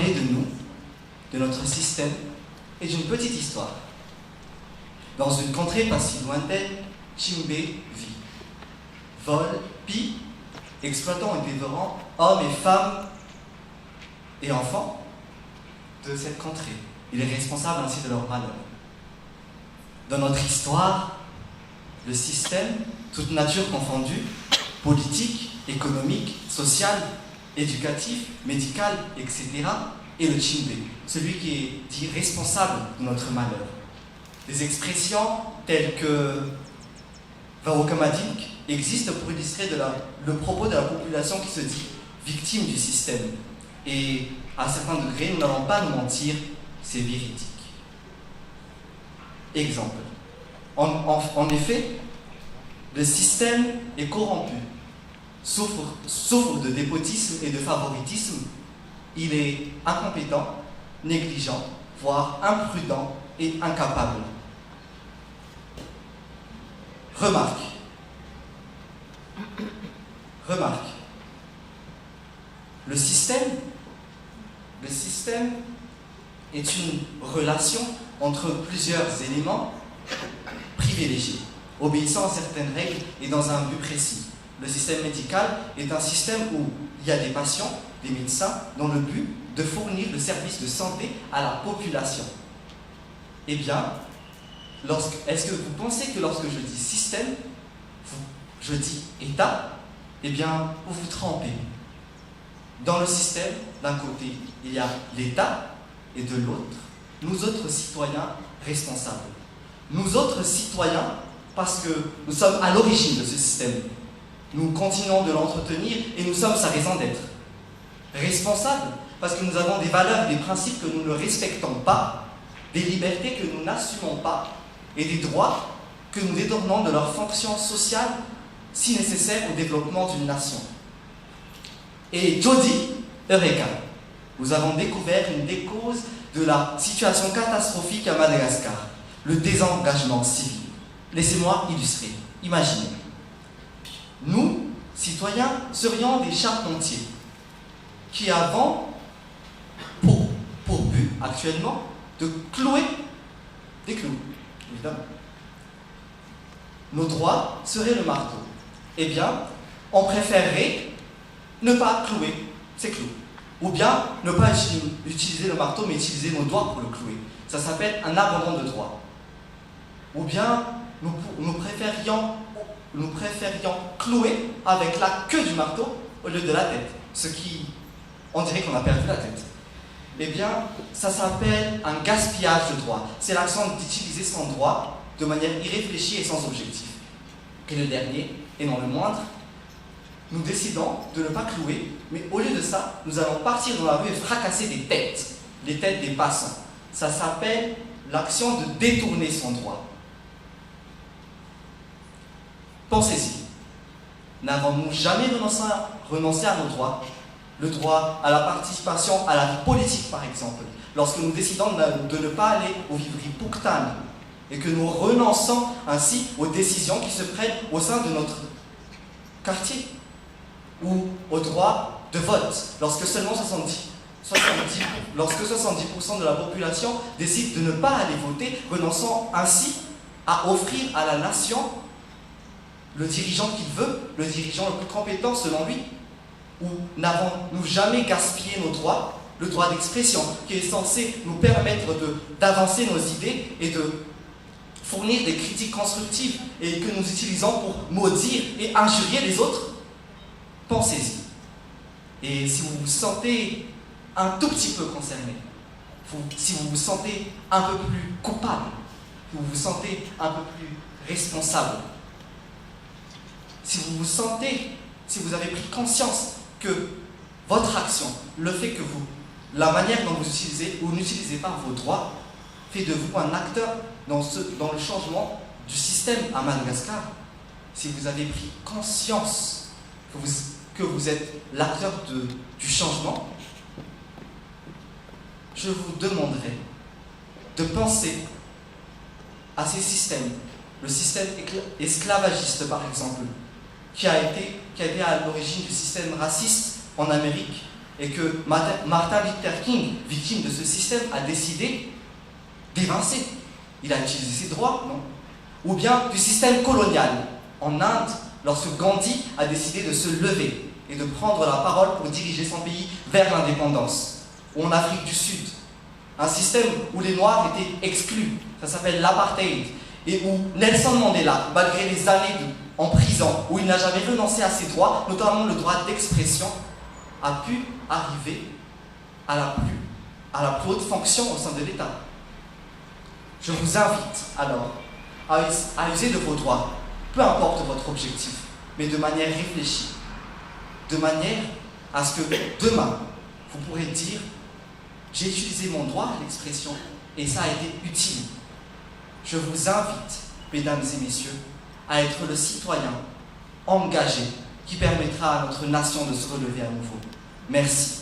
parler de nous, de notre système et d'une petite histoire. Dans une contrée pas si lointaine, Chimbe vit. Vole, pille, exploitant et dévorant hommes et femmes et enfants de cette contrée. Il est responsable ainsi de leur malheur. Dans notre histoire, le système, toute nature confondue, politique, économique, social, éducatif, médical, etc., est le Chimbe, celui qui est dit responsable de notre malheur. Des expressions telles que Varokamadink existent pour illustrer le propos de la population qui se dit victime du système. Et à un certain degré, nous n'allons pas nous mentir, c'est véridique. Exemple. En effet, le système est corrompu, souffre de dépotisme et de favoritisme. Il est incompétent, négligent, voire imprudent et incapable. Remarque. Le système est une relation entre plusieurs éléments privilégiés, obéissant à certaines règles et dans un but précis. Le système médical est un système où il y a des patients, des médecins, dans le but de fournir le service de santé à la population. Eh bien, est-ce que vous pensez que lorsque je dis système, je dis État, eh bien, vous vous trompez. Dans le système, d'un côté, il y a l'État, et de l'autre, nous autres citoyens responsables. Nous autres citoyens, parce que nous sommes à l'origine de ce système. Nous continuons de l'entretenir et nous sommes sa raison d'être. Responsables, parce que nous avons des valeurs, des principes que nous ne respectons pas, des libertés que nous n'assumons pas, et des droits que nous détournons de leur fonction sociale si nécessaire au développement d'une nation. Et Jodi Eureka, nous avons découvert une des causes de la situation catastrophique à Madagascar, le désengagement civil. Laissez-moi illustrer. Imaginez. Nous, citoyens, serions des charpentiers qui avons pour but actuellement de clouer des clous, évidemment. Nos droits seraient le marteau. Eh bien, on préférerait ne pas clouer ces clous. Ou bien ne pas utiliser le marteau, mais utiliser nos doigts pour le clouer. Ça s'appelle un abandon de droit. Ou bien nous préférions clouer avec la queue du marteau au lieu de la tête. Ce qui, on dirait qu'on a perdu la tête. Eh bien, ça s'appelle un gaspillage de droit. C'est l'action d'utiliser son droit de manière irréfléchie et sans objectif. Et le dernier, et non le moindre, nous décidons de ne pas clouer, mais au lieu de ça, nous allons partir dans la rue et fracasser des têtes, les têtes des passants. Ça s'appelle l'action de détourner son droit. Pensez-y, n'avons-nous jamais renoncé à nos droits? Le droit à la participation à la vie politique, par exemple, lorsque nous décidons de ne pas aller au Vivri Pouktane, et que nous renonçons ainsi aux décisions qui se prennent au sein de notre quartier, ou au droit de vote, lorsque seulement 70% de la population décide de ne pas aller voter, renonçant ainsi à offrir à la nation le dirigeant qu'il veut, le dirigeant le plus compétent selon lui. Ou n'avons-nous jamais gaspillé nos droits, le droit d'expression, qui est censé nous permettre d'avancer nos idées et de fournir des critiques constructives et que nous utilisons pour maudire et injurier les autres? Pensez-y. Et si vous vous sentez un tout petit peu concerné, si vous vous sentez un peu plus coupable, si vous vous sentez un peu plus responsable, si vous avez pris conscience que votre action, le fait que la manière dont vous utilisez ou n'utilisez pas vos droits, fait de vous un acteur dans le changement du système à Madagascar, si vous avez pris conscience que vous êtes l'acteur du changement, je vous demanderai de penser à ces systèmes, le système esclavagiste par exemple, qui a été à l'origine du système raciste en Amérique, et que Martin Luther King, victime de ce système, a décidé d'évincer. Il a utilisé ses droits, non? Ou bien du système colonial. En Inde, lorsque Gandhi a décidé de se lever et de prendre la parole pour diriger son pays vers l'indépendance. Ou en Afrique du Sud, un système où les Noirs étaient exclus, ça s'appelle l'apartheid, et où Nelson Mandela, malgré les années en prison, où il n'a jamais renoncé à ses droits, notamment le droit d'expression, a pu arriver à la plus haute fonction au sein de l'État. Je vous invite alors à user de vos droits, peu importe votre objectif, mais de manière réfléchie, de manière à ce que demain, vous pourrez dire « J'ai utilisé mon droit à l'expression et ça a été utile ». Je vous invite, mesdames et messieurs, à être le citoyen engagé qui permettra à notre nation de se relever à nouveau. Merci.